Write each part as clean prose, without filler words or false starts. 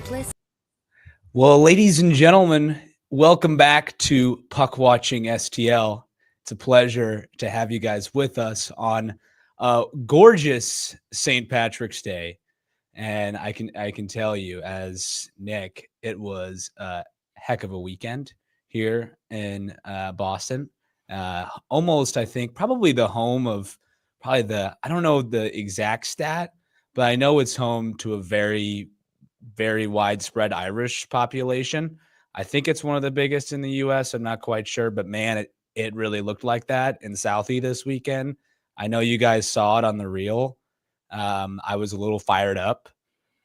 Cyclists. Well, ladies and gentlemen, welcome back to Puck Watching STL. It's a pleasure to have you guys with us on gorgeous St. Patrick's Day. And I can tell you, as Nick, it was a heck of a weekend here in Boston. Almost, I think, probably the home of I don't know the exact stat, but I know it's home to a very, very widespread Irish population. I think it's one of the biggest in the U.S. I'm not quite sure, but man, it really looked like that in Southie this weekend. I know you guys saw it on the reel. I was a little fired up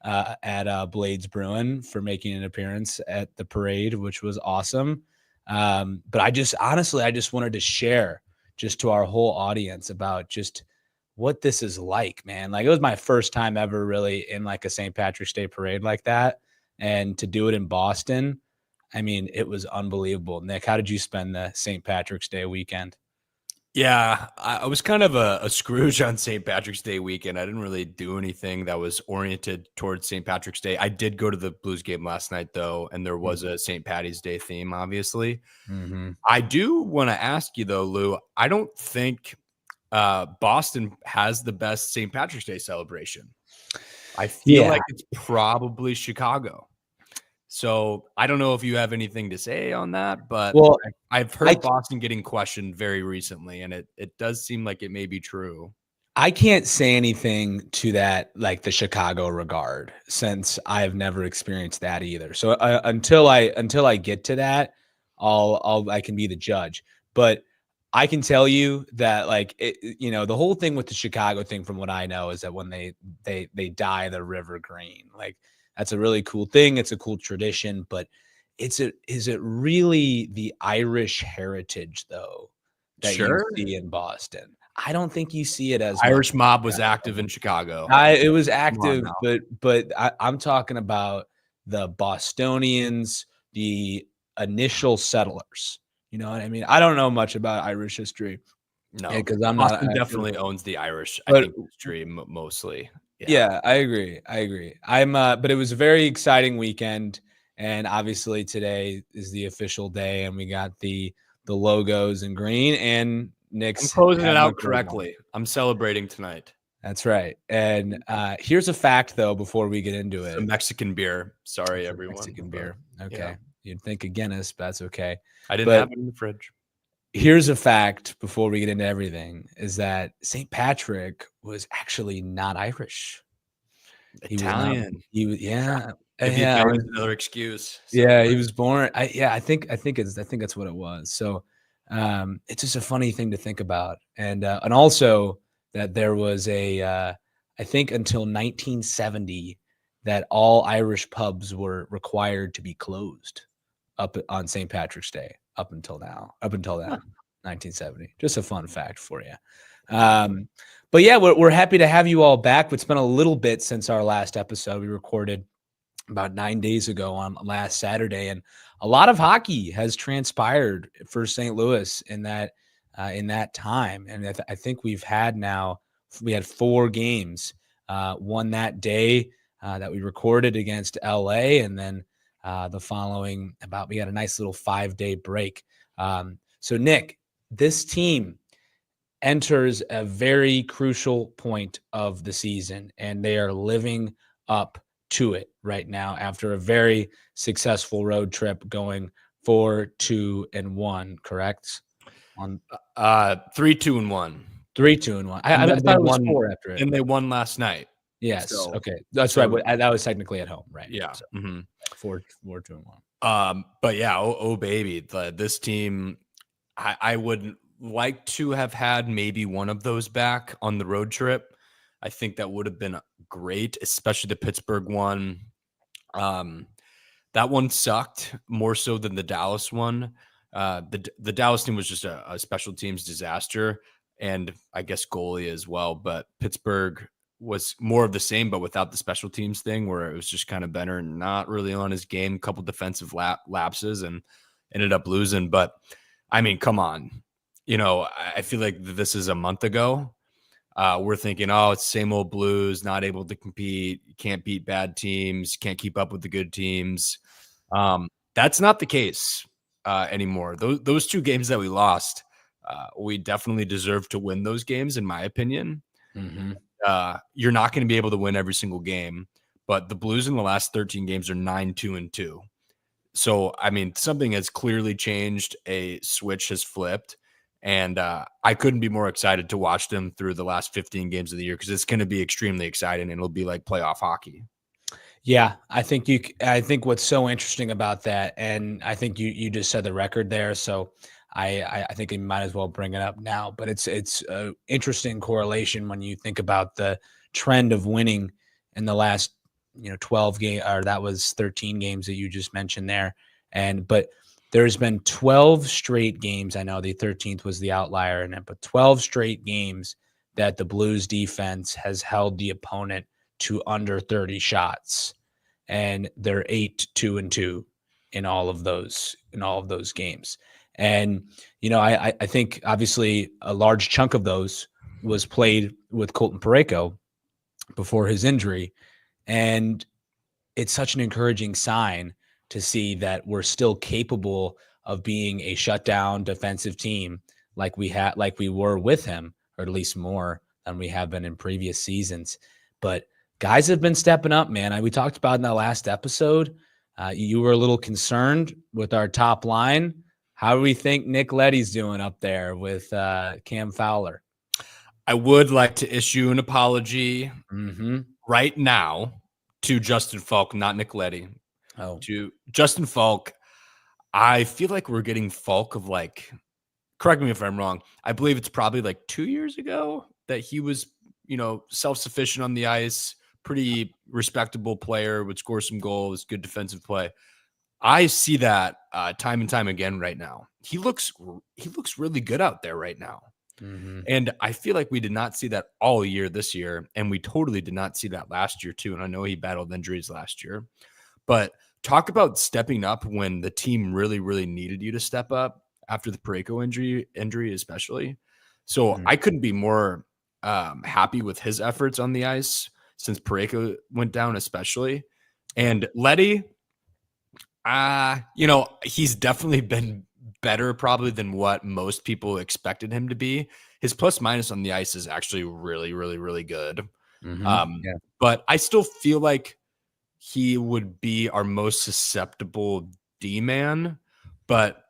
at Blades Bruin for making an appearance at the parade, which was awesome. But I just wanted to share just to our whole audience about just what this is like, man. Like, it was my first time ever really in like a St. Patrick's Day parade like that. And to do it in Boston, I mean, it was unbelievable. Nick, how did you spend the St. Patrick's Day weekend? Yeah, I was kind of a Scrooge on St. Patrick's Day weekend. I didn't really do anything that was oriented towards St. Patrick's Day. I did go to the Blues game last night, though, and there was a St. Patty's Day theme, obviously. Mm-hmm. I do want to ask you, though, Lou, I don't think Boston has the best St. Patrick's Day celebration. I feel like it's probably Chicago. So I don't know if you have anything to say on that, but I've heard Boston getting questioned very recently, and it does seem like it may be true. I can't say anything to that, like the Chicago regard, since I have never experienced that either. So until I get to that, I can be the judge. But I can tell you that, like, the whole thing with the Chicago thing, from what I know, is that when they dye the river green, like, that's a really cool thing. It's a cool tradition, but is it really the Irish heritage, though, that you see in Boston? I don't think you see it as Irish mob was active in Chicago. It was active, but I'm talking about the Bostonians, the initial settlers. You know what I mean? I don't know much about Irish history. No, because Boston definitely owns the Irish, I think, history mostly. Yeah, I agree. But it was a very exciting weekend, and obviously today is the official day, and we got the logos in green, and Nick's closing it out correctly. I'm celebrating tonight. That's right. And here's a fact, though, before we get into it. A Mexican beer. Sorry, everyone. Mexican beer. Okay. Yeah. You'd think a Guinness, but that's okay. I didn't have it in the fridge. Here's a fact before we get into everything, is that St. Patrick was actually not Irish. Italian. He was another excuse. Yeah, he was born. I think that's what it was. So it's just a funny thing to think about. And also that there was I think until 1970 that all Irish pubs were required to be closed up on St. Patrick's Day. Up until then, 1970. Just a fun fact for you. But yeah, we're happy to have you all back. It's been a little bit since our last episode. We recorded about 9 days ago on last Saturday, and a lot of hockey has transpired for St. Louis in that time. And I think we had 4 games. One that day that we recorded against LA, and then the following we had a nice little 5-day break. So Nick, this team enters a very crucial point of the season, and they are living up to it right now after a very successful road trip, going 4-2-1, correct? On 3-2-1. 3-2-1. I thought it was 4 after it. And they won last night. Yes. So, okay. That's right. That was technically at home, right? Yeah. So, 4-2-1. But yeah, baby, this team, I would like to have had maybe one of those back on the road trip. I think that would have been great, especially the Pittsburgh one. That one sucked more so than the Dallas one. The Dallas team was just a special teams disaster, and I guess goalie as well. But Pittsburgh was more of the same, but without the special teams thing, where it was just kind of Benner not really on his game, a couple defensive lapses, and ended up losing. But I mean, come on, I feel like this is a month ago. we're thinking, oh, it's same old Blues, not able to compete. You can't beat bad teams. Can't keep up with the good teams. That's not the case anymore. Those 2 games that we lost, we definitely deserve to win those games, in my opinion. Mm-hmm. You're not going to be able to win every single game, but the Blues in the last 13 games are 9-2-2. So, I mean, something has clearly changed. A switch has flipped. And I couldn't be more excited to watch them through the last 15 games of the year because it's going to be extremely exciting and it'll be like playoff hockey. Yeah, I think what's so interesting about that, and I think you just said the record there, so I think you might as well bring it up now. But it's a interesting correlation when you think about the trend of winning in the last 12 game, or that was 13 games that you just mentioned there, but there's been 12 straight games. I know the 13th was the outlier in it, but 12 straight games that the Blues defense has held the opponent to under 30 shots, and they're 8-2-2 in all of those games. And I think obviously a large chunk of those was played with Colton Parayko before his injury, and it's such an encouraging sign to see that we're still capable of being a shutdown defensive team like we were with him, or at least more than we have been in previous seasons. But guys have been stepping up, man. We talked about in the last episode. You were a little concerned with our top line. How do we think Nick Leddy's doing up there with Cam Fowler? I would like to issue an apology right now to Justin Falk, not Nick Leddy. Oh, to Justin Falk. I feel like we're getting Falk of correct me if I'm wrong. I believe it's probably 2 years ago that he was, self-sufficient on the ice, pretty respectable player, would score some goals, good defensive play. I see that time and time again right now. He looks really good out there right now. Mm-hmm. And I feel like we did not see that all year this year, and we totally did not see that last year too. And I know he battled injuries last year, but talk about stepping up when the team really, really needed you to step up after the Parayko injury especially. So I couldn't be more happy with his efforts on the ice since Parayko went down, especially. And Leddy, he's definitely been better probably than what most people expected him to be. His plus minus on the ice is actually really, really, really good. But I still feel like he would be our most susceptible D-man, but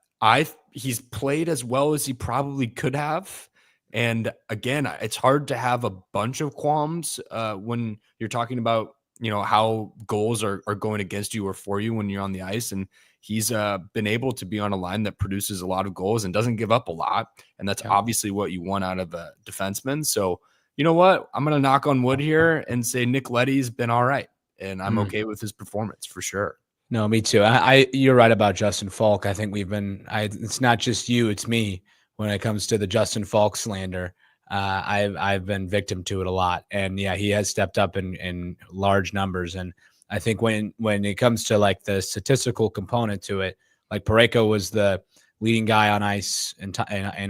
he's played as well as he probably could have. And again, it's hard to have a bunch of qualms when you're talking about, how goals are going against you or for you when you're on the ice. And he's been able to be on a line that produces a lot of goals and doesn't give up a lot. And that's obviously what you want out of a defenseman. So, you know what? I'm going to knock on wood here and say Nick Leddy's been all right. And I'm okay with his performance for sure. No, me too. You're right about Justin Falk. I think it's not just you, it's me when it comes to the Justin Falk slander. I've been victim to it a lot, and yeah, he has stepped up in large numbers. And I think when it comes to the statistical component to it, Parayko was the leading guy on ice in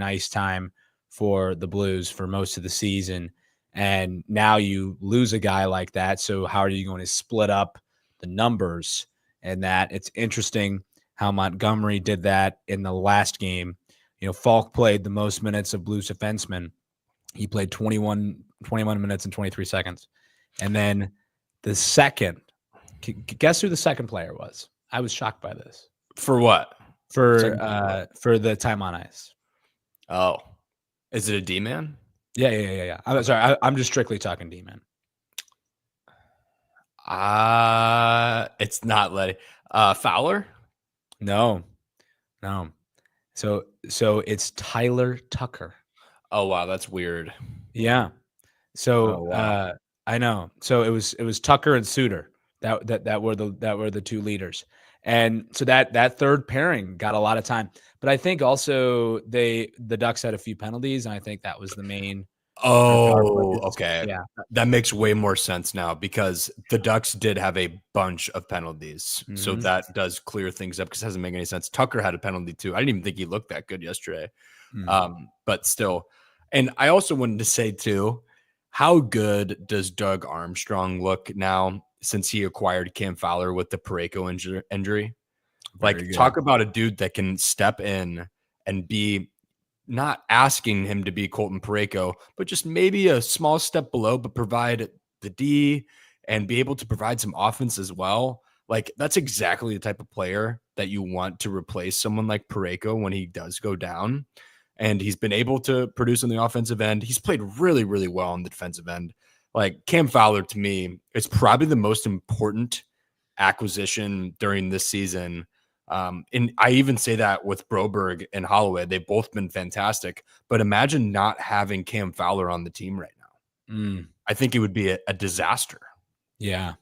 ice time for the Blues for most of the season. And now you lose a guy like that. So how are you going to split up the numbers? And that it's interesting how Montgomery did that in the last game. Falk played the most minutes of Blues defensemen. He played 21 minutes and 23 seconds. And then the second, guess who the second player was? I was shocked by this. For what? For the time on ice. Oh, is it a D-man? Yeah. I'm sorry. I'm just strictly talking D-man. It's not Leddy. Fowler? No. So it's Tyler Tucker. Oh wow, that's weird. Yeah. So I know. So it was Tucker and Suter that were the two leaders. And so that third pairing got a lot of time. But I think also the Ducks had a few penalties, and I think that was the main. Oh, okay. Yeah. That makes way more sense now because the Ducks did have a bunch of penalties. Mm-hmm. So that does clear things up because it doesn't make any sense. Tucker had a penalty too. I didn't even think he looked that good yesterday. Mm-hmm. But still. And I also wanted to say too, How good does Doug Armstrong look now since he acquired Cam Fowler with the Parayko injury? Like, talk about a dude that can step in and be not asking him to be Colton Parayko, but just maybe a small step below, but provide the D and be able to provide some offense as well. Like, that's exactly the type of player that you want to replace someone like Parayko when he does go down. And he's been able to produce on the offensive end. He's played really, really well on the defensive end. Like, Cam Fowler, to me, is probably the most important acquisition during this season. And I even say that with Broberg and Holloway. They've both been fantastic. But imagine not having Cam Fowler on the team right now. I think it would be a disaster. Yeah.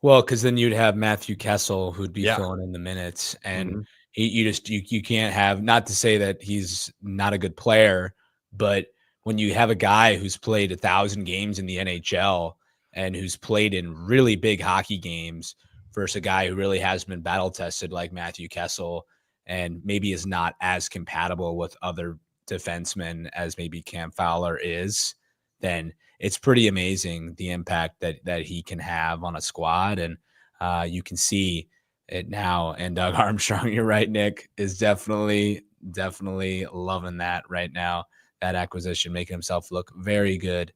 Well, because then you'd have Matthew Kessel who'd be filling in the minutes, and you can't have, not to say that he's not a good player, but when you have a guy who's played 1,000 games in the NHL and who's played in really big hockey games versus a guy who really has been battle tested like Matthew Kessel and maybe is not as compatible with other defensemen as maybe Cam Fowler is, then it's pretty amazing the impact that he can have on a squad. And you can see it now. And Doug Armstrong, you're right, Nick, is definitely loving that right now, that acquisition, making himself look very good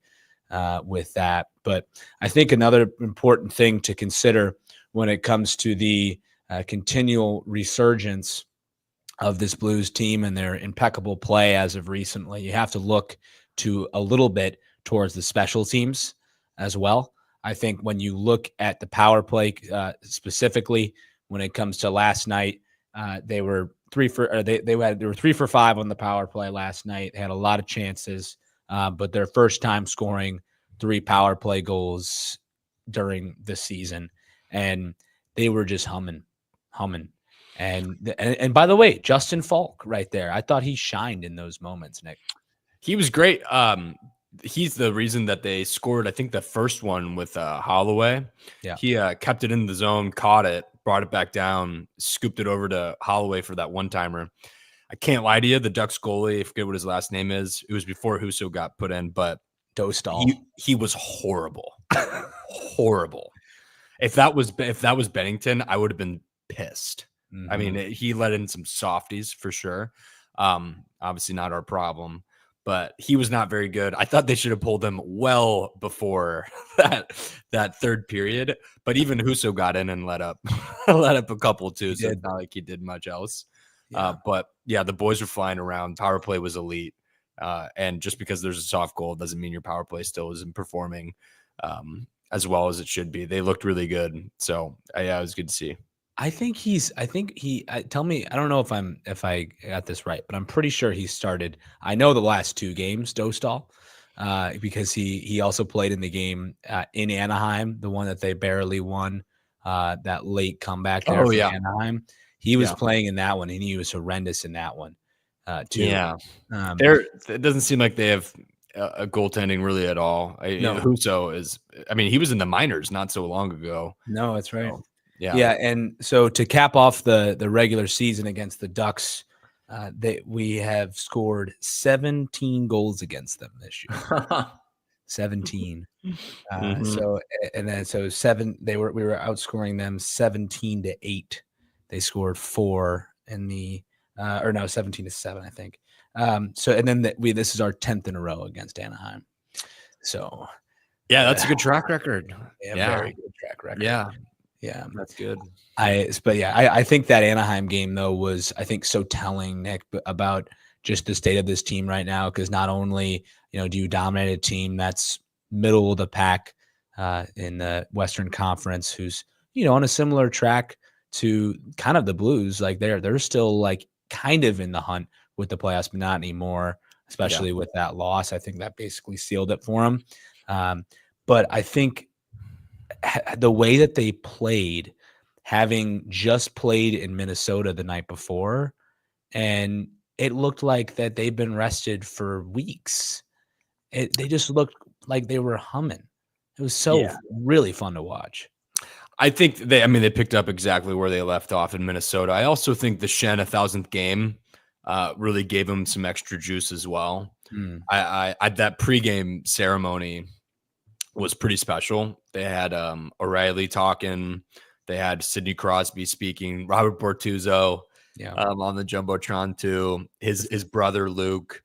with that. But I think another important thing to consider when it comes to the continual resurgence of this Blues team and their impeccable play as of recently, you have to look to a little bit towards the special teams as well. I think when you look at the power play specifically, when it comes to last night, they were 3 for 5 on the power play last night. They had a lot of chances, but their first time scoring 3 power play goals during the season, and they were just humming. And by the way, Justin Falk right there, I thought he shined in those moments, Nick. He was great. He's the reason that they scored, I think, the first one with Holloway. Yeah. He kept it in the zone, caught it, brought it back down, scooped it over to Holloway for that one-timer. I can't lie to you, the Ducks goalie, I forget what his last name is. It was before Husso got put in, but Dostal. He was horrible. Horrible. If that was Bennington, I would have been pissed. I mean, he let in some softies for sure. Obviously not our problem, but he was not very good. I thought they should have pulled him well before that third period. But even Husso got in and let up a couple too. So it's not like he did much else. Yeah. But yeah, the boys were flying around. Power play was elite. And just because there's a soft goal doesn't mean your power play still isn't performing as well as it should be. They looked really good. So yeah, it was good to see. Tell me, I don't know if I got this right, but I'm pretty sure he started, I know the last 2 games, Dostal, because he also played in the game in Anaheim, the one that they barely won, that late comeback there from Anaheim. He was playing in that one, and he was horrendous in that one too. Yeah. It doesn't seem like they have a goaltending really at all. No. Husso is, I mean, he was in the minors not so long ago. No, that's right. So, yeah. Yeah. And so to cap off the regular season against the Ducks, we have scored 17 goals against them this year. 17. So, and then, so 7, we were outscoring them 17-8. They scored 4 in the, 17-7, I think. So, and then this is our 10th in a row against Anaheim. So yeah, that's a good track record. Yeah. Very good track record. Yeah, that's good. I think that Anaheim game though was, I think, so telling, Nick, about just the state of this team right now. Because not only do you dominate a team that's middle of the pack in the Western Conference, who's on a similar track to kind of the Blues, like they're still like kind of in the hunt with the playoffs, but not anymore. Especially with that loss, I think that basically sealed it for them. But I think the way that they played, having just played in Minnesota the night before, and it looked like that they've been rested for weeks. They just looked like they were humming. It was really fun to watch. I think they picked up exactly where they left off in Minnesota. I also think the Shen 1,000th game really gave him some extra juice as well. Mm. I that pregame ceremony was pretty special. They had O'Reilly talking, they had Sidney Crosby speaking, Robert Bortuzzo on the jumbotron too. His brother Luke,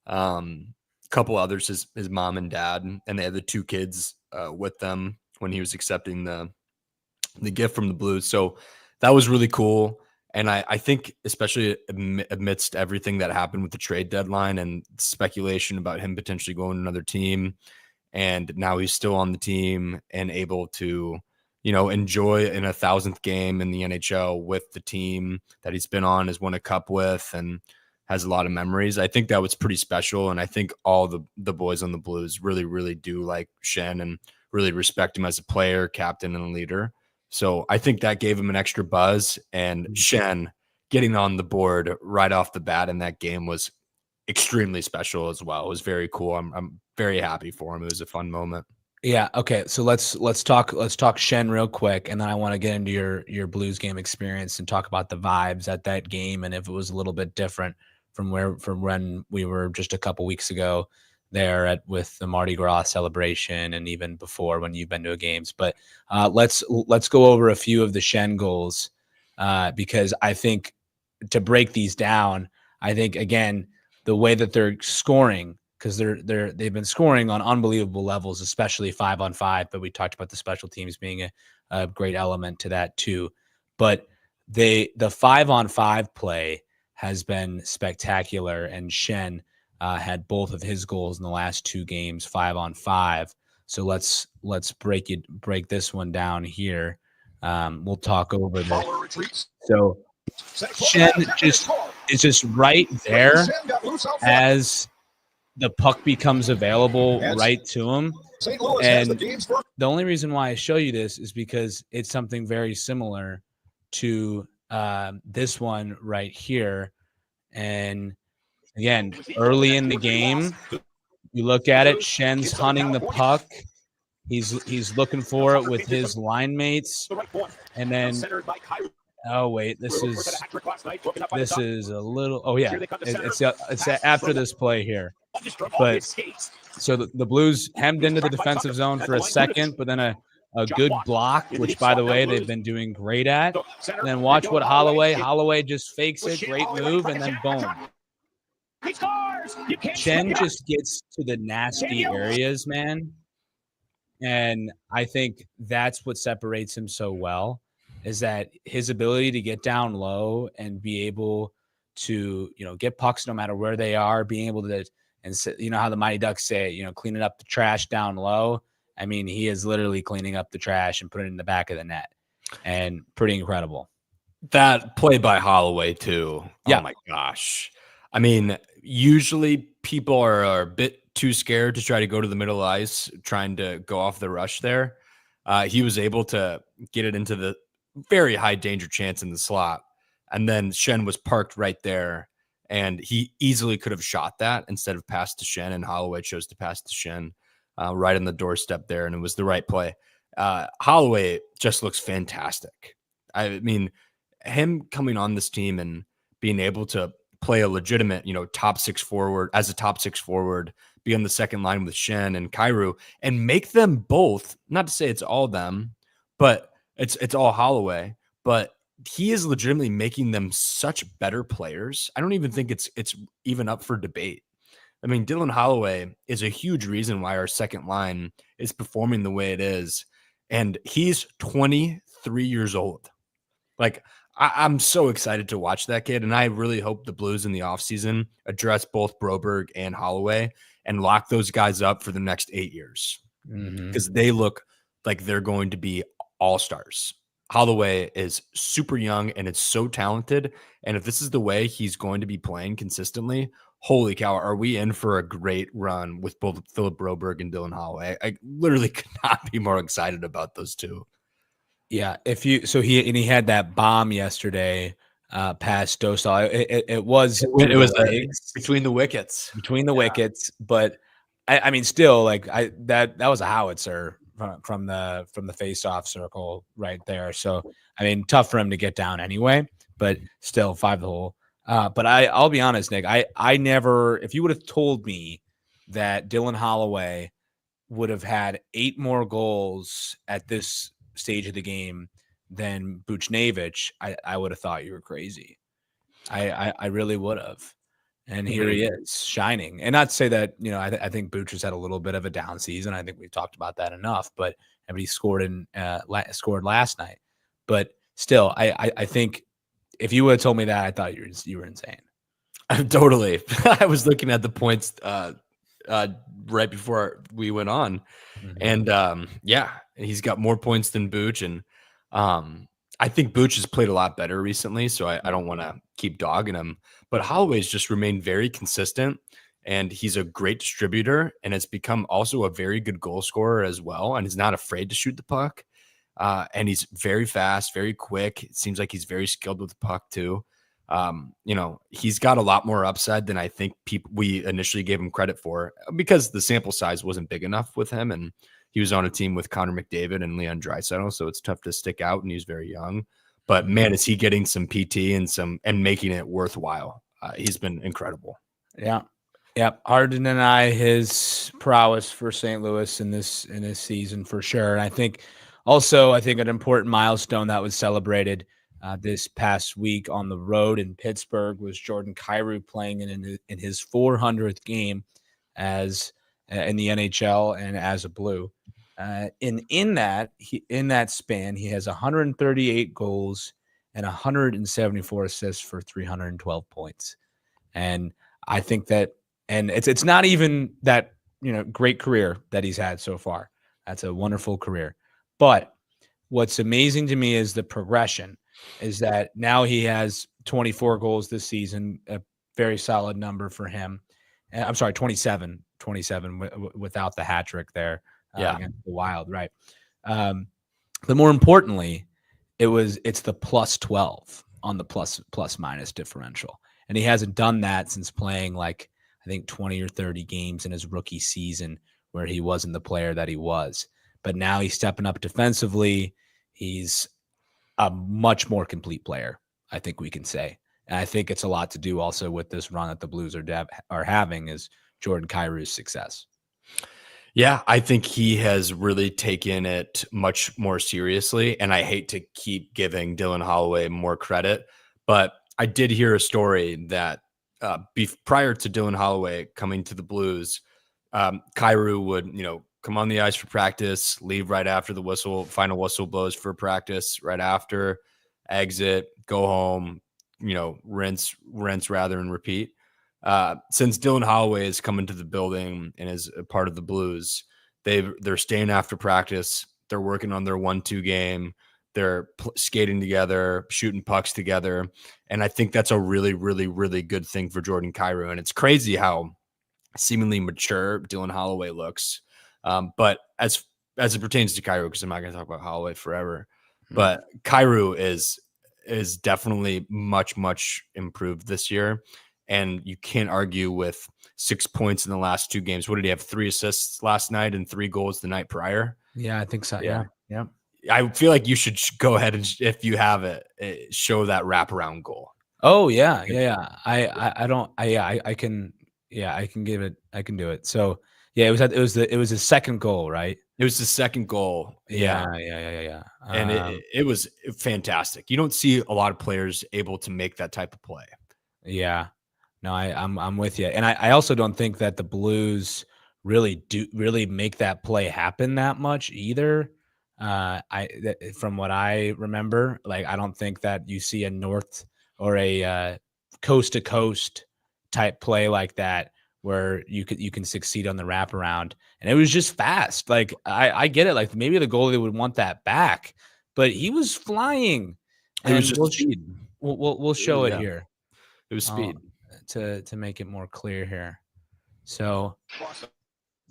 couple others, his mom and dad, and they had the 2 kids with them when he was accepting the gift from the Blues. So that was really cool. And I think, especially amidst everything that happened with the trade deadline and speculation about him potentially going to another team, and now he's still on the team and able to, enjoy in a 1,000th game in the NHL with the team that he's been on, has won a cup with, and has a lot of memories. I think that was pretty special. And I think all the boys on the Blues really, really do like Schenn and really respect him as a player, captain, and a leader. So I think that gave him an extra buzz, and Schenn getting on the board right off the bat in that game was extremely special as well. It was very cool. I'm very happy for him. It was a fun moment. Yeah. Okay. So let's talk Schenn real quick, and then I want to get into your Blues game experience and talk about the vibes at that game and if it was a little bit different from when we were just a couple weeks ago there with the Mardi Gras celebration, and even before when you've been to games. But let's go over a few of the Schenn goals because I think to break these down, I think again the way that they're scoring, because they've been scoring on unbelievable levels, especially 5-on-5. But we talked about the special teams being a great element to that too. But the 5-on-5 play has been spectacular, and Schenn had both of his goals in the last 2 games 5-on-5. So let's break this one down here. We'll talk over this. So Schenn is just right there as the puck becomes available right to him. And the only reason why I show you this is because it's something very similar to this one right here. And again, early in the game, you look at it, Schenn's hunting the puck. He's looking for it with his line mates. And then, oh wait, this is a little, oh yeah, it's after this play here. But so the Blues hemmed into the defensive zone for a second, but then a good block, which, by the way, they've been doing great at. And then watch what Holloway just fakes it, great move, and then boom. Schenn just gets to the nasty areas, man. And I think that's what separates him so well, is that his ability to get down low and be able to, get pucks no matter where they are, being able to, and how the Mighty Ducks say, cleaning up the trash down low. I mean, he is literally cleaning up the trash and putting it in the back of the net, and pretty incredible. That play by Holloway too. Yeah. Oh my gosh. I mean, usually people are a bit too scared to try to go to the middle ice, trying to go off the rush there. He was able to get it into the very high danger chance in the slot. And then Schenn was parked right there, and he easily could have shot that instead of pass to Schenn, and Holloway chose to pass to Schenn right on the doorstep there, and it was the right play. Holloway just looks fantastic. I mean, him coming on this team and being able to play a legitimate, top 6 forward, as a top 6 forward, be on the second line with Schenn and Kyrou, and make them both, not to say it's all them, but it's all Holloway, but he is legitimately making them such better players. I don't even think it's even up for debate. I mean, Dylan Holloway is a huge reason why our second line is performing the way it is. And he's 23 years old. Like, I'm so excited to watch that kid. And I really hope the Blues in the offseason address both Broberg and Holloway and lock those guys up for the next 8 years. Because they look like they're going to be all-stars. Holloway is super young and it's so talented. And if this is the way he's going to be playing consistently, holy cow, are we in for a great run with both Philip Broberg and Dylan Holloway? I literally could not be more excited about those two. Yeah, he had that bomb yesterday past Dostal. It was between the wickets. Wickets, but I mean, still, like that was a howitzer from the face-off circle right there. So I mean, tough for him to get down anyway, but still 5 the hole. But I'll be honest, Nick. I never, if you would have told me that Dylan Holloway would have had 8 more goals at this stage of the game than Buchnevich, I would have thought you were crazy. I really would have. And here he is shining. And not to say that, I think Booch has had a little bit of a down season. I think we've talked about that enough, but he scored scored last night. But still, I think if you would have told me that, I thought you were insane. Totally. I was looking at the points right before we went on. Mm-hmm. And he's got more points than Booch. And I think Booch has played a lot better recently, so I don't want to keep dogging him. But Holloway's just remained very consistent, and he's a great distributor, and has become also a very good goal scorer as well, and he's not afraid to shoot the puck. And he's very fast, very quick. It seems like he's very skilled with the puck too. He's got a lot more upside than I think we initially gave him credit for, because the sample size wasn't big enough with him, and he was on a team with Connor McDavid and Leon Draisaitl, so it's tough to stick out, and he's very young. But man, is he getting some PT and making it worthwhile. He's been incredible. Yeah. Hard to deny his prowess for St. Louis in this season for sure. And I think an important milestone that was celebrated this past week on the road in Pittsburgh was Jordan Kyrou playing in his 400th game as in the NHL and as a Blue. In that span, he has 138 goals and 174 assists for 312 points. And I think that, and it's not even that, great career that he's had so far. That's a wonderful career. But what's amazing to me is the progression, is that now he has 24 goals this season, a very solid number for him. I'm sorry, 27 without the hat trick there. Against the Wild, right? But more importantly, it's the plus 12 on the plus minus differential, and he hasn't done that since playing I think 20 or 30 games in his rookie season, where he wasn't the player that he was. But now he's stepping up defensively. He's a much more complete player, I think we can say. And I think it's a lot to do also with this run that the Blues are having, is Jordan Kyrou's success. Yeah, I think he has really taken it much more seriously, and I hate to keep giving Dylan Holloway more credit, but I did hear a story that prior to Dylan Holloway coming to the Blues, Kyrou would, come on the ice for practice, leave right after the final whistle blows for practice, right after, exit, go home, rinse rather and repeat. Since Dylan Holloway has come into the building and is a part of the Blues, they're staying after practice. They're working on their 1-2 game. They're skating together, shooting pucks together. And I think that's a really, really, really good thing for Jordan Kyrou. And it's crazy how seemingly mature Dylan Holloway looks. But as it pertains to Kyrou, because I'm not going to talk about Holloway forever, but Kyrou is definitely much, much improved this year. And you can't argue with 6 points in the last 2 games. What did he have? 3 assists last night and 3 goals the night prior? Yeah, I think so. Yeah. I feel like you should go ahead and, if you have it, show that wraparound goal. Oh yeah. I can give it. I can do it. So yeah, it was his second goal, right? It was the second goal. Yeah. And it was fantastic. You don't see a lot of players able to make that type of play. Yeah. No, I'm with you. And I also don't think that the Blues really make that play happen that much either. From what I remember, I don't think that you see a north or a coast to coast type play like that where you can succeed on the wraparound. And it was just fast. I get it. Maybe the goalie would want that back, but he was flying. It was just speed. We'll show it here. It was speed. To make it more clear here. So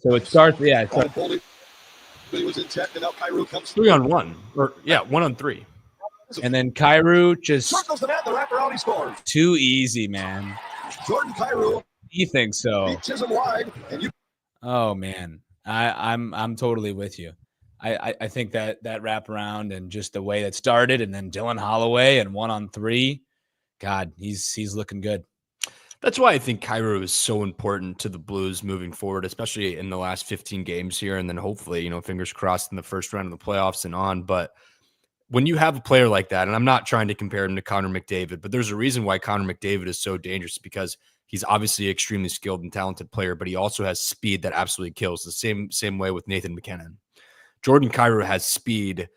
it starts. Yeah, it starts. He was in check, and now Kyrou comes 3-on-1, or 1-on-3, and then Kyrou just circles the net, the wraparound, he scores. Too easy, man. Jordan Kyrou. You think so? Reaches him wide, and you. Oh man, I'm totally with you. I think that wraparound and just the way that started, and then Dylan Holloway and 1-on-3. God, he's looking good. That's why I think Cairo is so important to the Blues moving forward, especially in the last 15 games here. And then hopefully, fingers crossed in the first round of the playoffs and on. But when you have a player like that, and I'm not trying to compare him to Connor McDavid, but there's a reason why Connor McDavid is so dangerous, because he's obviously an extremely skilled and talented player, but he also has speed that absolutely kills. The same way with Nathan McKinnon. Jordan Kyrou has speed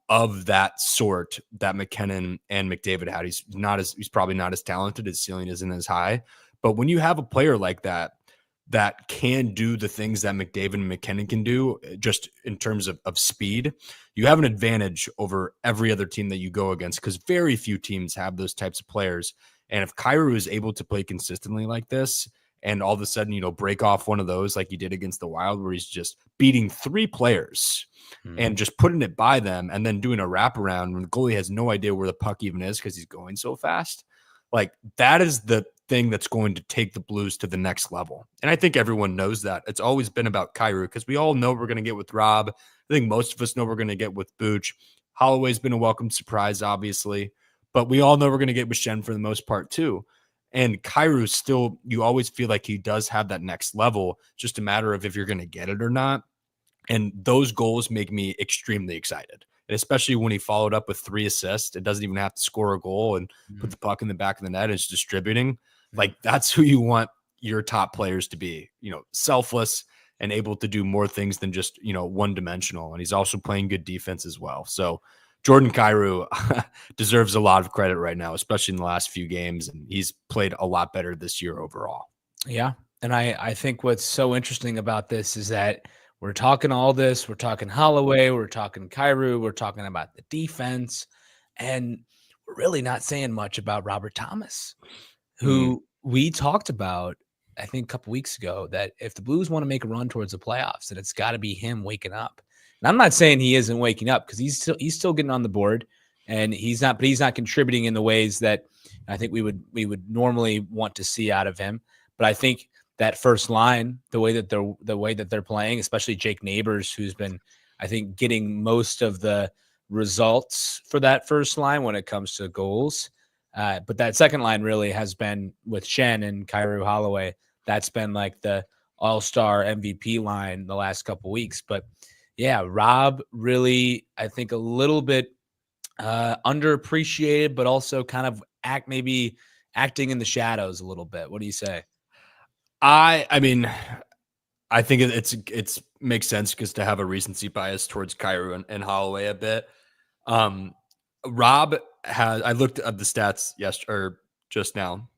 of that sort that McKinnon and McDavid had. He's probably not as talented. His ceiling isn't as high. But when you have a player like that can do the things that McDavid and McKinnon can do, just in terms of speed, you have an advantage over every other team that you go against, because very few teams have those types of players. And if Kyrou is able to play consistently like this, and all of a sudden, break off one of those like he did against the Wild, where he's just beating 3 players and just putting it by them, and then doing a wraparound when the goalie has no idea where the puck even is because he's going so fast. Like, that is the thing that's going to take the Blues to the next level. And I think everyone knows that. It's always been about Kyrou, because we all know we're going to get with Rob. I think most of us know we're going to get with Booch. Holloway's been a welcome surprise, obviously, but we all know we're going to get with Shen for the most part too. And Kyrou still, you always feel like he does have that next level, just a matter of if you're going to get it or not. And those goals make me extremely excited. And especially when he followed up with 3 assists, it doesn't even have to score a goal and put the puck in the back of the net. It's distributing. Like, that's who you want your top players to be, selfless and able to do more things than just, one dimensional. And he's also playing good defense as well. So Jordan Kyrou deserves a lot of credit right now, especially in the last few games. And he's played a lot better this year overall. Yeah. And I think what's so interesting about this is that we're talking all this. We're talking Holloway. We're talking Kyrou. We're talking about the defense. And we're really not saying much about Robert Thomas, who we talked about, I think, a couple weeks ago, that if the Blues want to make a run towards the playoffs, then it's got to be him waking up. And I'm not saying he isn't waking up, because he's still getting on the board, and he's not contributing in the ways that I think we would normally want to see out of him. But I think that first line, the way that they're playing, especially Jake Neighbors, who's been, I think, getting most of the results for that first line when it comes to goals. But that second line really has been with Shen and Kyrou Holloway. That's been like the all-star MVP line the last couple weeks. But yeah, Rob really, I think, a little bit underappreciated, but also kind of acting in the shadows a little bit. What do you say? I mean, I think it's makes sense, because to have a recency bias towards Kyrou and Holloway a bit. Rob has, I looked at the stats just now,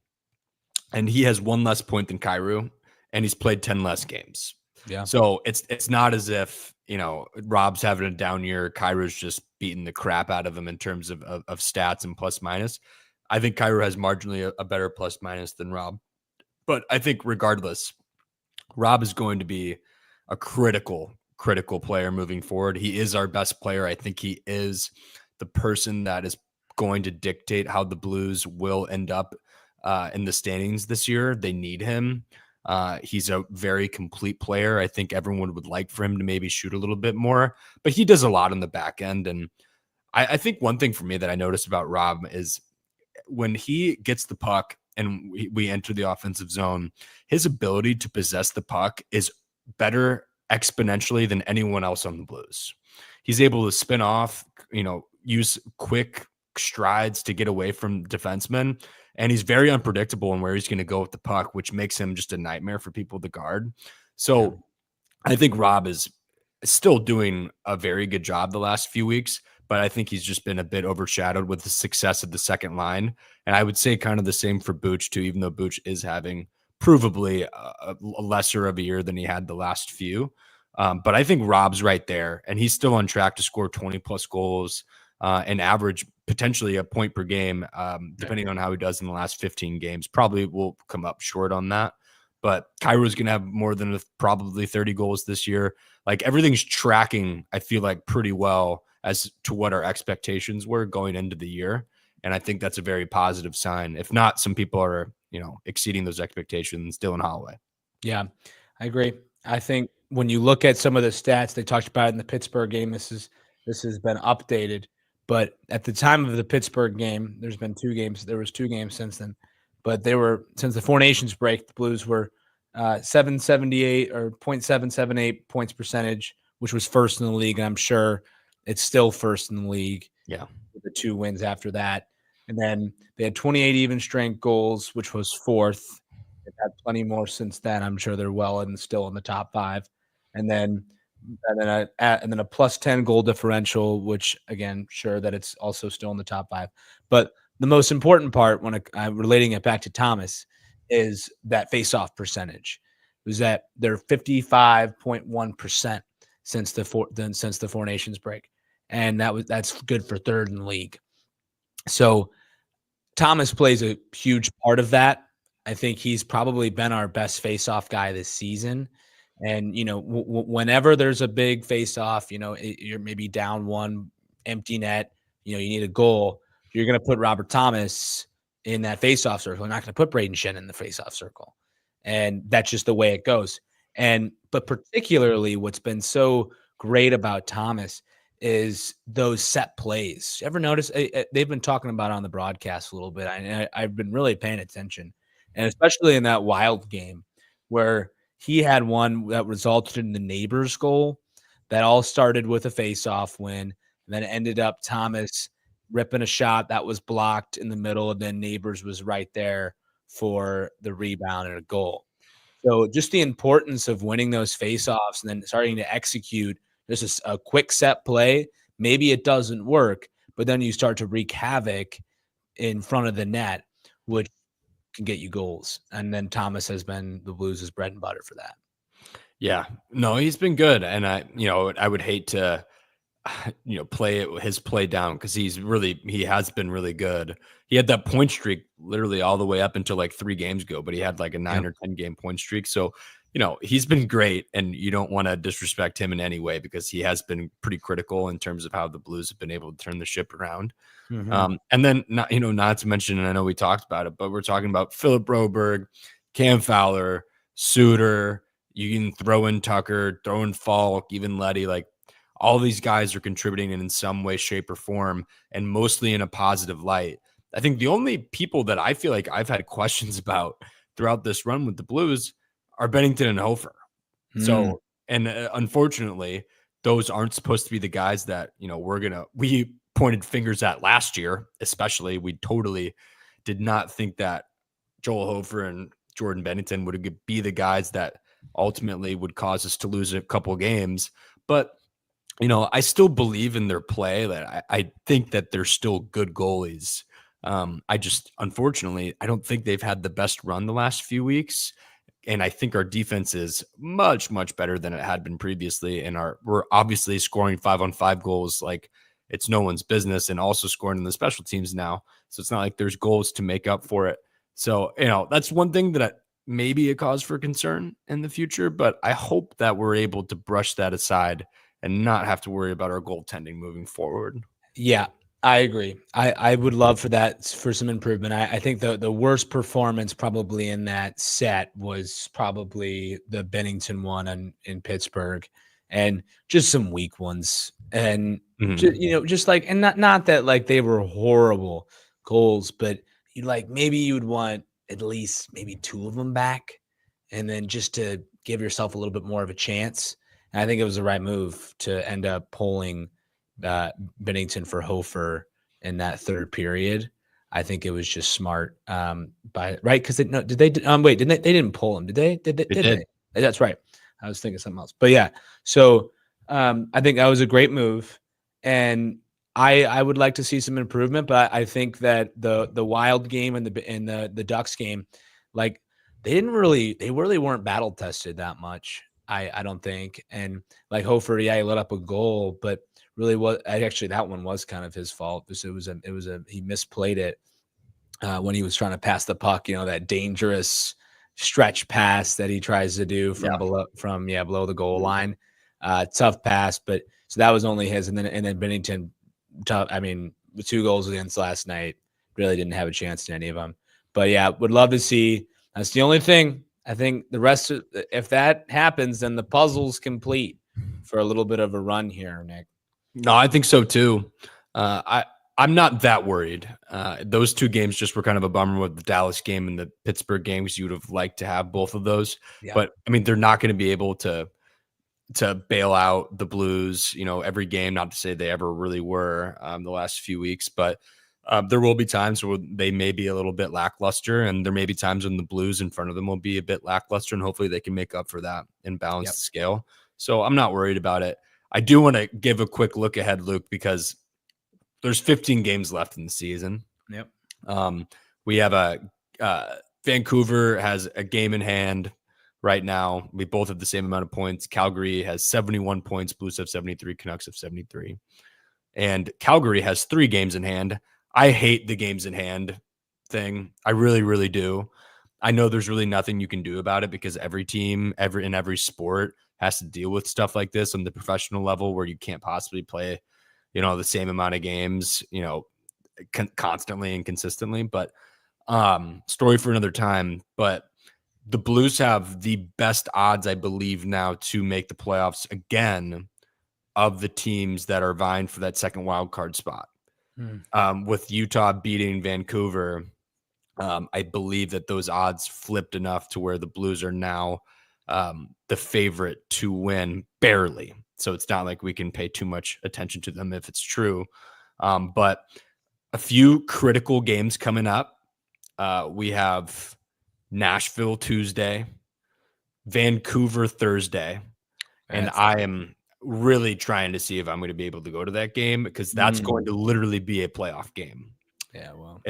and he has 1 less point than Kyrou, and he's played 10 less games. Yeah. So it's not as if, Rob's having a down year, Kyrou's just beating the crap out of him in terms of stats and plus minus. I think Kyrou has marginally a better plus minus than Rob. But I think regardless, Rob is going to be a critical player moving forward. He is our best player. I think he is the person that is going to dictate how the Blues will end up in the standings this year. They need him. He's a very complete player. I think everyone would like for him to maybe shoot a little bit more, but he does a lot on the back end. And I think one thing for me that I noticed about Rob is when he gets the puck and we enter the offensive zone, his ability to possess the puck is better exponentially than anyone else on the Blues. He's able to spin off, use quick strides to get away from defensemen, and he's very unpredictable in where he's going to go with the puck, which makes him just a nightmare for people to guard. So I think Rob is still doing a very good job the last few weeks, but I think he's just been a bit overshadowed with the success of the second line. And I would say kind of the same for Booch too, even though Booch is having provably a lesser of a year than he had the last few. But I think Rob's right there, and he's still on track to score 20 plus goals and average potentially a point per game, depending on how he does in the last 15 games. Probably will come up short on that. But Kyrou's going to have more than probably 30 goals this year. Like, everything's tracking, I feel like, pretty well as to what our expectations were going into the year. And I think that's a very positive sign. If not, some people are, exceeding those expectations. Dylan Holloway. Yeah, I agree. I think when you look at some of the stats they talked about in the Pittsburgh game, this has been updated. But at the time of the Pittsburgh game, there's been 2 games. There was 2 games since then, but they were since the Four Nations break. The Blues were 778 or .778 points percentage, which was first in the league, and I'm sure it's still first in the league. Yeah, with the 2 wins after that, and then they had 28 even strength goals, which was 4th. They've had plenty more since then. I'm sure they're well and still in the top 5, and then a plus 10 goal differential, which again, sure that it's also still in the top 5. But the most important part when relating it back to Thomas is that face-off percentage. It was that they're 55.1% since the Four Nations break, and that's good for 3rd in the league. So Thomas plays a huge part of that. I think he's probably been our best face-off guy this season. And, whenever there's a big face-off, you're maybe down 1, empty net, you need a goal, you're going to put Robert Thomas in that face-off circle. You're not going to put Braden Shen in the face-off circle. And that's just the way it goes. But particularly what's been so great about Thomas is those set plays. You ever notice they've been talking about it on the broadcast a little bit. I've been really paying attention, and especially in that Wild game where he had one that resulted in the Neighbors goal that all started with a face-off win, and then ended up Thomas ripping a shot that was blocked in the middle, and then Neighbors was right there for the rebound and a goal. So just the importance of winning those face-offs and then starting to execute just a quick set play. Maybe it doesn't work, but then you start to wreak havoc in front of the net, which can get you goals. And then Thomas has been the Blues' bread and butter for that. Yeah, no, he's been good. And I would hate to, play his play down because he has been really good. He had that point streak literally all the way up until like 3 games ago, but he had like a 9 or 10 game point streak. So, he's been great, and you don't want to disrespect him in any way because he has been pretty critical in terms of how the Blues have been able to turn the ship around. Mm-hmm. And then not to mention, and I know we talked about it, but we're talking about Philip Broberg, Cam Fowler, Suter. You can throw in Tucker, throw in Falk, even Leddy. Like all these guys are contributing in some way, shape, or form, and mostly in a positive light. I think the only people that I feel like I've had questions about throughout this run with the Blues are Bennington and Hofer. So, and unfortunately, those aren't supposed to be the guys that, we pointed fingers at last year, especially. We totally did not think that Joel Hofer and Jordan Bennington would be the guys that ultimately would cause us to lose a couple of games. But, I still believe in their play. That I think that they're still good goalies. Unfortunately, I don't think they've had the best run the last few weeks. And I think our defense is much, much better than it had been previously. And we're obviously scoring 5-on-5 goals like it's no one's business, and also scoring in the special teams now. So it's not like there's goals to make up for it. So, that's one thing that may be a cause for concern in the future, but I hope that we're able to brush that aside and not have to worry about our goaltending moving forward. Yeah, I agree. I would love for some improvement. I think the worst performance probably in that set was probably the Bennington one in Pittsburgh, and just some weak ones. And just like, and not that like they were horrible goals, but maybe you'd want at least maybe 2 of them back, and then just to give yourself a little bit more of a chance. And I think it was the right move to end up pulling Bennington for Hofer in that 3rd period. I think it was just smart, right? Because they didn't pull him, did they? Did they? That's right. I was thinking something else, but yeah. So I think that was a great move, and I would like to see some improvement. But I think that the Wild game and the Ducks game, like they really weren't battle tested that much. I don't think. And like Hofer, he let up a goal, but really that one was kind of his fault. He misplayed it when he was trying to pass the puck, that dangerous stretch pass that he tries to do below the goal line. Tough pass, but so that was only his. And then Bennington, with 2 goals against last night, really didn't have a chance to any of them. But yeah, would love to see. That's the only thing. I think the rest of, if that happens, then the puzzle's complete for a little bit of a run here, Nick. No, I think so too. I'm not that worried. Those two games just were kind of a bummer with the Dallas game and the Pittsburgh game because you would have liked to have both of those. Yeah. But I mean, they're not going to be able to bail out the Blues, every game. Not to say they ever really were the last few weeks, but there will be times where they may be a little bit lackluster, and there may be times when the Blues in front of them will be a bit lackluster, and hopefully they can make up for that and balance the scale. So I'm not worried about it. I do want to give a quick look ahead, Luke, because there's 15 games left in the season. Yep. We have Vancouver has a game in hand right now. We both have the same amount of points. Calgary has 71 points. Blues have 73. Canucks have 73. And Calgary has 3 games in hand. I hate the games in hand thing. I really, really do. I know there's really nothing you can do about it because every team, in every sport has to deal with stuff like this on the professional level where you can't possibly play, the same amount of games, constantly and consistently. But story for another time. But the Blues have the best odds, I believe, now to make the playoffs again of the teams that are vying for that second wild card spot. With Utah beating Vancouver, I believe that those odds flipped enough to where the Blues are now the favorite to win barely. So it's not like we can pay too much attention to them if it's true. But a few critical games coming up. We have Nashville Tuesday, Vancouver Thursday, and I am really trying to see if I'm going to be able to go to that game because that's going to literally be a playoff game. Yeah, well,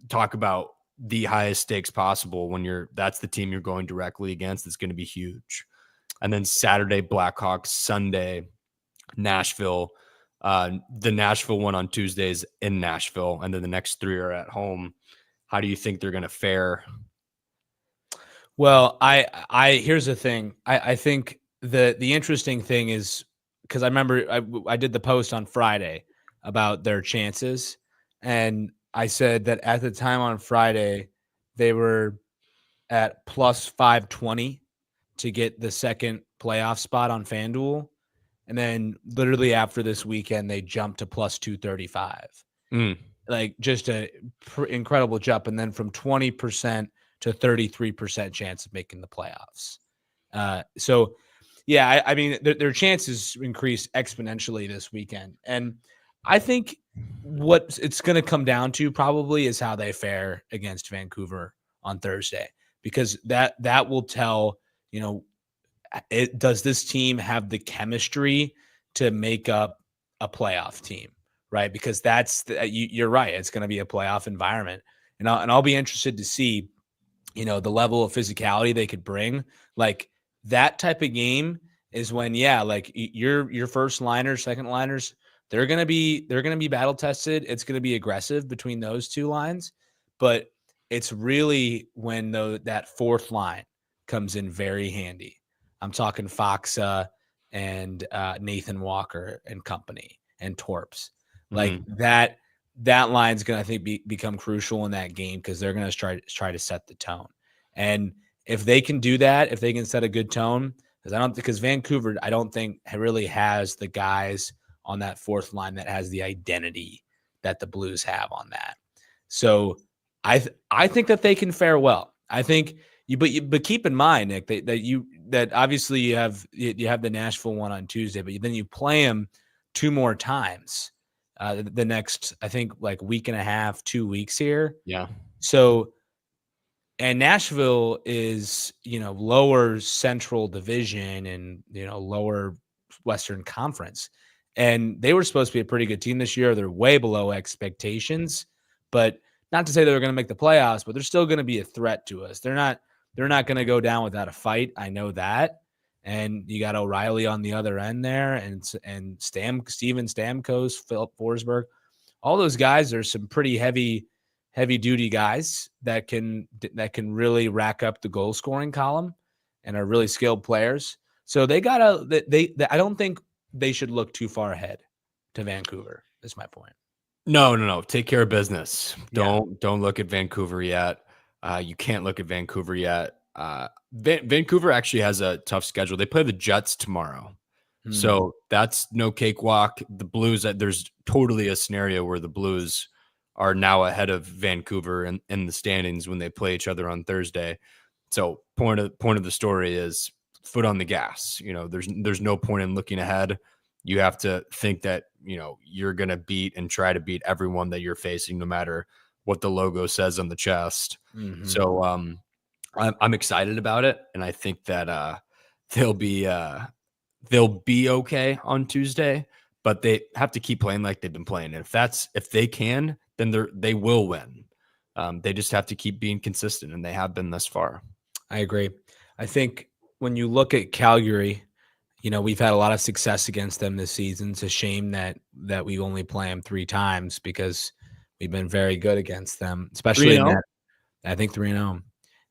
talk about the highest stakes possible when that's the team you're going directly against. It's going to be huge. And then Saturday, Blackhawks, Sunday, Nashville. The Nashville one on Tuesdays in Nashville, and then the next 3 are at home. How do you think they're going to fare? Well, here's the thing. I think the interesting thing is because I remember I did the post on Friday about their chances, and I said that at the time on Friday they were at plus 520 to get the second playoff spot on FanDuel, and then literally after this weekend they jumped to plus 235. Like just a incredible jump, and then from 20% to 33% chance of making the playoffs. So, yeah, I mean, their chances increased exponentially this weekend. And I think what it's going to come down to probably is how they fare against Vancouver on Thursday, because that will tell, does this team have the chemistry to make up a playoff team, right? Because you're right. It's going to be a playoff environment. And I'll be interested to see, the level of physicality they could bring. Like that type of game is when, like your first liners, second liners, they're going to be battle tested. It's going to be aggressive between those two lines, but it's really when that fourth line comes in very handy. I'm talking Foxa and Nathan Walker and company and Torps. Like that line's going to, I think, become crucial in that game because they're going to try to set the tone. And if they can do that, if they can set a good tone, because Vancouver, I don't think really has the guys on that fourth line that has the identity that the Blues have on that. So I think that they can fare well. I think but keep in mind, Nick, that obviously you have the Nashville one on Tuesday, but then you play them 2 more times. The next, I think, like week and a half, 2 weeks here. Yeah. So, and Nashville is, lower Central Division and, lower Western Conference. And they were supposed to be a pretty good team this year. They're way below expectations, but not to say they're going to make the playoffs, but they're still going to be a threat to us. They're not going to go down without a fight. I know that. And you got O'Reilly on the other end there, and Steven Stamkos, Philip Forsberg. All those guys are some pretty heavy duty guys that can really rack up the goal scoring column and are really skilled players. So I don't think they should look too far ahead to Vancouver. Is my point. No. Take care of business. Don't look at Vancouver yet. You can't look at Vancouver yet. Vancouver actually has a tough schedule. They play the Jets tomorrow. So that's no cakewalk. The Blues, there's totally a scenario where the Blues are now ahead of Vancouver in the standings when they play each other on Thursday. So point of the story is foot on the gas. There's no point in looking ahead. You have to think that, you're going to beat and try to beat everyone that you're facing, no matter what the logo says on the chest. So I'm excited about it. And I think that they'll be okay on Tuesday, but they have to keep playing like they've been playing. And if they can, then they will win. They just have to keep being consistent, and they have been thus far. I agree. I think when you look at Calgary, we've had a lot of success against them this season. It's a shame that we only play them 3 times because we've been very good against them, especially in that. I think 3-0.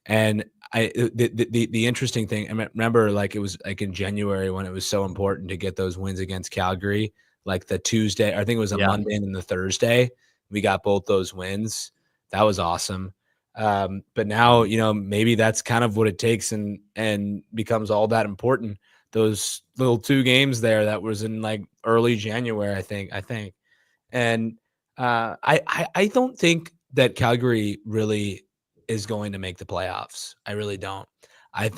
And the interesting thing, I remember, like, it was like in January when it was so important to get those wins against Calgary, like the Tuesday, I think it was a Monday and the Thursday, we got both those wins. That was awesome. But now, maybe that's kind of what it takes and becomes all that important. Those little 2 games there that was in like early January, I think. And I don't think that Calgary really is going to make the playoffs. I really don't. I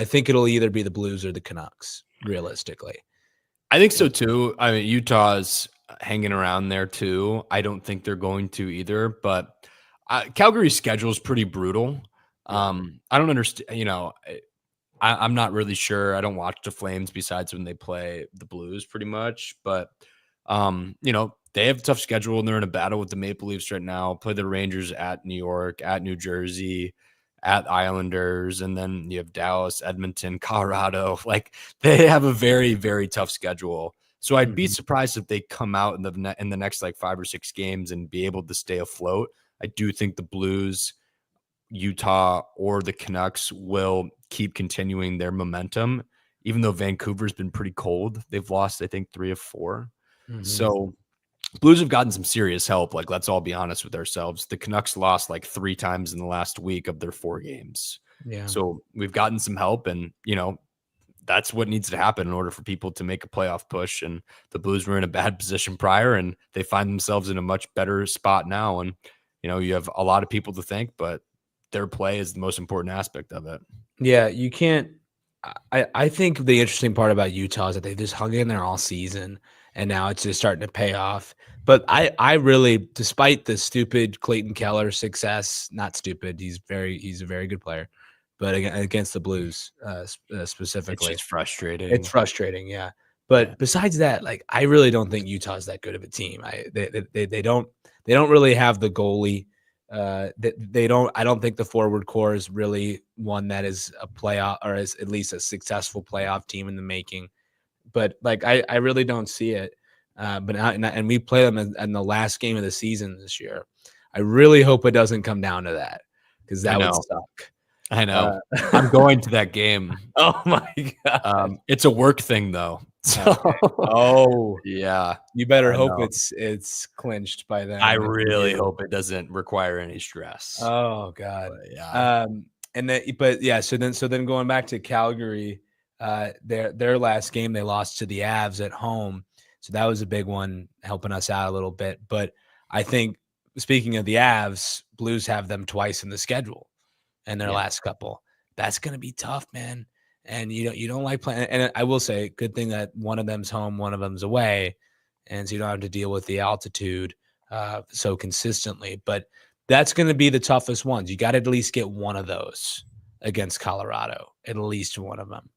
think it'll either be the Blues or the Canucks, realistically. I think so too. I mean, Utah's hanging around there too. I don't think they're going to either, but Calgary's schedule is pretty brutal. I don't understand, I'm not really sure. I don't watch the Flames besides when they play the Blues pretty much, but they have a tough schedule and they're in a battle with the Maple Leafs right now. Play the Rangers at New York, at New Jersey, at Islanders, and then you have Dallas, Edmonton, Colorado. Like, they have a very, very tough schedule. So I'd be surprised if they come out in the next like 5 or 6 games and be able to stay afloat. I do think the Blues, Utah, or the Canucks will keep continuing their momentum, even though Vancouver's been pretty cold. They've lost, I think, 3 of 4. So Blues have gotten some serious help. Like, let's all be honest with ourselves. The Canucks lost like 3 times in the last week of their 4 games. Yeah. So we've gotten some help, and that's what needs to happen in order for people to make a playoff push. And the Blues were in a bad position prior, and they find themselves in a much better spot now. And you have a lot of people to thank, but their play is the most important aspect of it. Yeah, you can't. I think the interesting part about Utah is that they just hung in there all season, and now it's just starting to pay off. But I really, despite the stupid Clayton Keller success, not stupid, he's a very good player, but against the Blues specifically, it's just frustrating. It's frustrating, yeah. But besides that, like, I really don't think Utah's that good of a team. They don't really have the goalie. They don't. I don't think the forward core is really one that is a playoff, or is at least a successful playoff team in the making. But like, I really don't see it. And we play them in the last game of the season this year. I really hope it doesn't come down to that, because that would suck. I know. I'm going to that game. Oh my God. It's a work thing though. So, oh yeah. You better hope it's clinched by then. I really hope it doesn't require any stress. Oh God. But, yeah. So then going back to Calgary, their last game, they lost to the Avs at home. So that was a big one, helping us out a little bit. But I think, speaking of the Avs, Blues have them twice in the schedule in their last couple. That's going to be tough, man. And you don't like playing. And I will say, good thing that one of them's home, one of them's away, and so you don't have to deal with the altitude so consistently. But that's going to be the toughest ones. You got to at least get one of those against Colorado, at least one of them,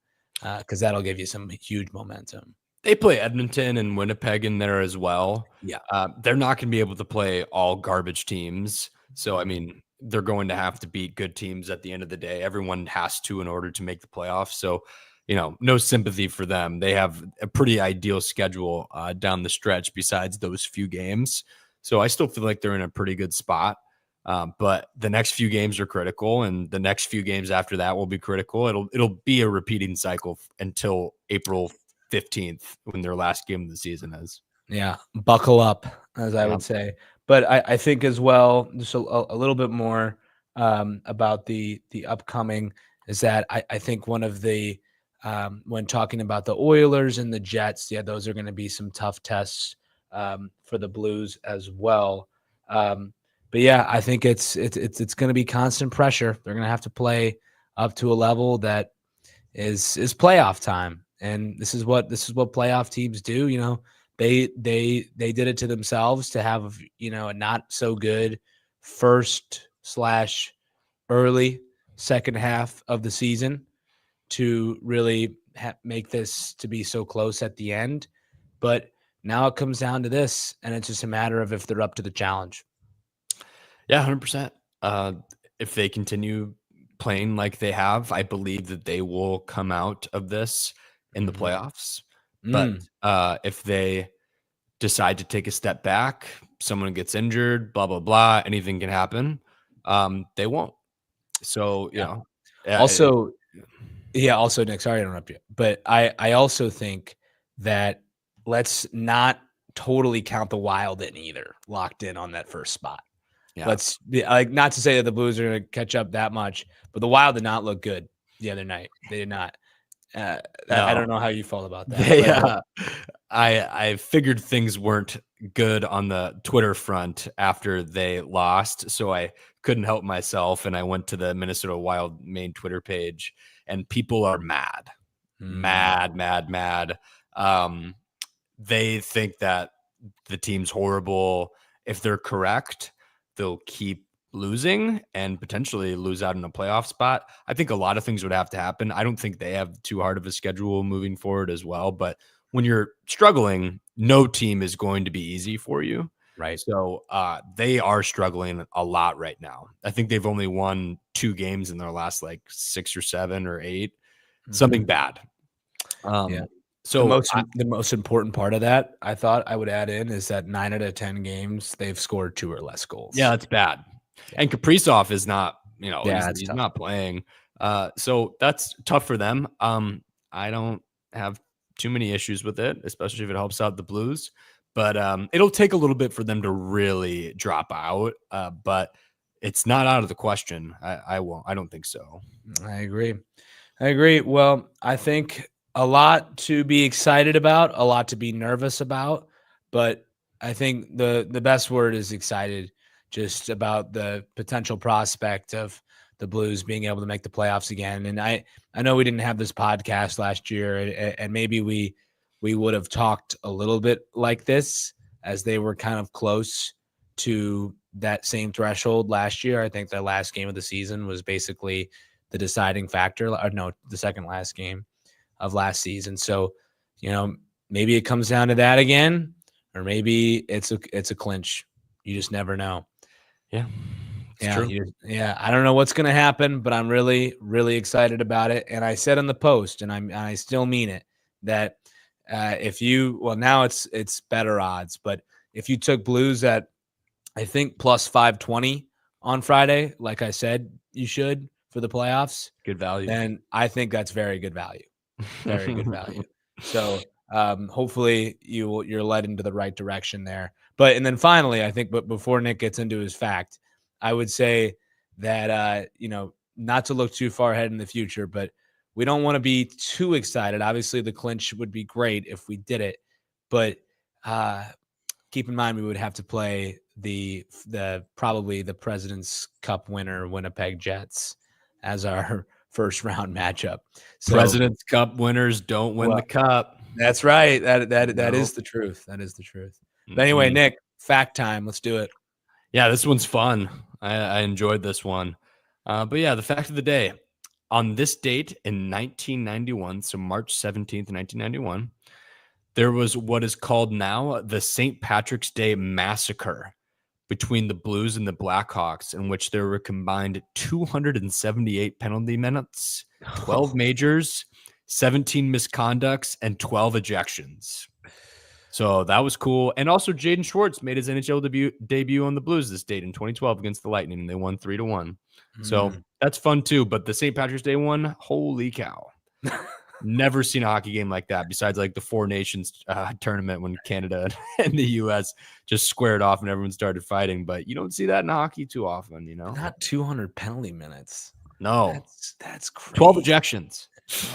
because that'll give you some huge momentum. They play Edmonton and Winnipeg in there as well. Yeah. They're not going to be able to play all garbage teams. So, I mean, they're going to have to beat good teams at the end of the day. Everyone has to in order to make the playoffs. So, no sympathy for them. They have a pretty ideal schedule down the stretch besides those few games. So I still feel like they're in a pretty good spot. But the next few games are critical, and the next few games after that will be critical. It'll be a repeating cycle until April 15th, when their last game of the season is. Yeah, buckle up, as I would say. But I think as well, just a little bit more about the upcoming is that I think one of the when talking about the Oilers and the Jets, yeah, those are going to be some tough tests for the Blues as well. But yeah, I think it's going to be constant pressure. They're going to have to play up to a level that is playoff time, and this is what playoff teams do. You know, they did it to themselves to have, you know, a not so good first / early second half of the season to really make this to be so close at the end. But now it comes down to this, and it's just a matter of if they're up to the challenge. Yeah, 100%. If they continue playing like they have, I believe that they will come out of this in the playoffs. But if they decide to take a step back, someone gets injured, blah, blah, blah, anything can happen. They won't. So, you know. Also, Nick, sorry to interrupt you, but I also think that let's not totally count the Wild in either, locked in on that first spot. Yeah. Let's be like, not to say that the Blues are going to catch up that much, but the Wild did not look good the other night. They did not. No. I don't know how you felt about that. I figured things weren't good on the Twitter front after they lost, so I couldn't help myself, and I went to the Minnesota Wild main Twitter page, and people are mad. They think that the team's horrible. If they're correct, they'll keep losing and potentially lose out in a playoff spot. I think a lot of things would have to happen. I don't think they have too hard of a schedule moving forward as well, but when you're struggling, no team is going to be easy for you. Right. So they are struggling a lot right now. I think they've only won 2 games in their last like 6 or 7 or 8, something bad. So the most important part of that, I thought I would add in, is that 9 out of 10 games they've scored 2 or less goals. Yeah, that's bad. Yeah. And Kaprizov is not, you know, he's tough. not playing. So that's tough for them. I don't have too many issues with it, especially if it helps out the Blues. But it'll take a little bit for them to really drop out. But it's not out of the question. I don't think so. I agree. Well, I think a lot to be excited about, a lot to be nervous about, but I think the best word is excited, just about the potential prospect of the Blues being able to make the playoffs again. And I know we didn't have this podcast last year, and maybe we would have talked a little bit like this, as they were kind of close to that same threshold last year. I think the last game of the season was basically the deciding factor. Or no, the second last game of last season. So, you know, maybe it comes down to that again, or maybe it's a clinch. You just never know. Yeah. True. I don't know what's going to happen, but I'm really, really excited about it. And I said in the post, and I still mean it, that now it's better odds, but if you took Blues at, I think, plus 520 on Friday, like I said, you should for the playoffs, good value. And I think that's very good value. Very good value. So hopefully you're led into the right direction there. And then finally, I think, but before Nick gets into his fact, I would say that, not to look too far ahead in the future, but we don't want to be too excited. Obviously, the clinch would be great if we did it, but keep in mind we would have to play probably the President's Cup winner Winnipeg Jets as our first round matchup. So, President's Cup winners don't win the cup. That's right. That is the truth. That is the truth. But anyway, Nick, fact time. Let's do it. Yeah, this one's fun. I enjoyed this one. But yeah, the fact of the day. On this date in 1991, so March 17th, 1991, there was what is called now the St. Patrick's Day Massacre between the Blues and the Blackhawks, in which there were combined 278 penalty minutes, 12 majors, 17 misconducts, and 12 ejections. So that was cool. And also Jaden Schwartz made his NHL debut on the Blues this date in 2012 against the Lightning, and they won 3-1. So that's fun too. But the St. Patrick's Day one, holy cow. Never seen a hockey game like that, besides like the Four Nations tournament when Canada and the U.S. just squared off and everyone started fighting. But you don't see that in hockey too often, you know? Not 200 penalty minutes. No. That's crazy. 12 ejections.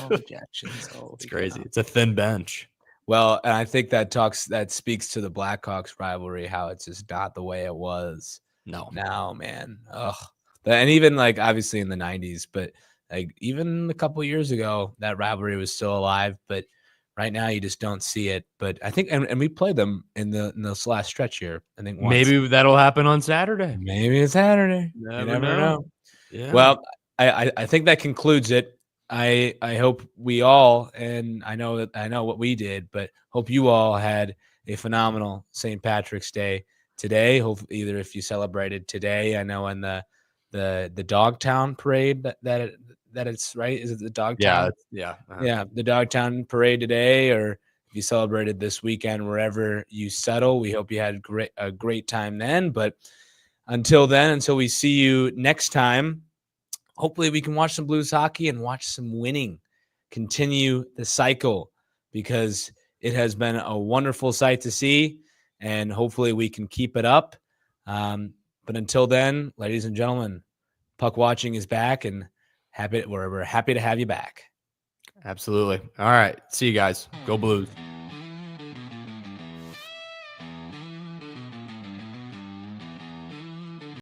No objections. It's crazy. It's a thin bench. Well, and I think that speaks to the Blackhawks rivalry, how it's just not the way it was. No. Now, man. Ugh. And even like obviously in the 90s, but like even a couple years ago, that rivalry was still alive. But right now you just don't see it. But I think and we played them in this last stretch here. I think once. Maybe that'll happen on Saturday. Maybe it's Saturday. You never know. Yeah. Well, I think that concludes it. I hope we all, and I know what we did, but hope you all had a phenomenal St. Patrick's Day today. Hope either if you celebrated today, I know in the Dogtown parade that it's right. Is it the Dogtown? Yeah. Yeah, the Dogtown parade today, or if you celebrated this weekend wherever you settle. We hope you had a great time then. But until then, until we see you next time. Hopefully we can watch some Blues hockey and watch some winning, continue the cycle, because it has been a wonderful sight to see, and hopefully we can keep it up. But until then, ladies and gentlemen, Puck Watching is back, and we're happy to have you back. Absolutely. All right. See you guys. Go Blues.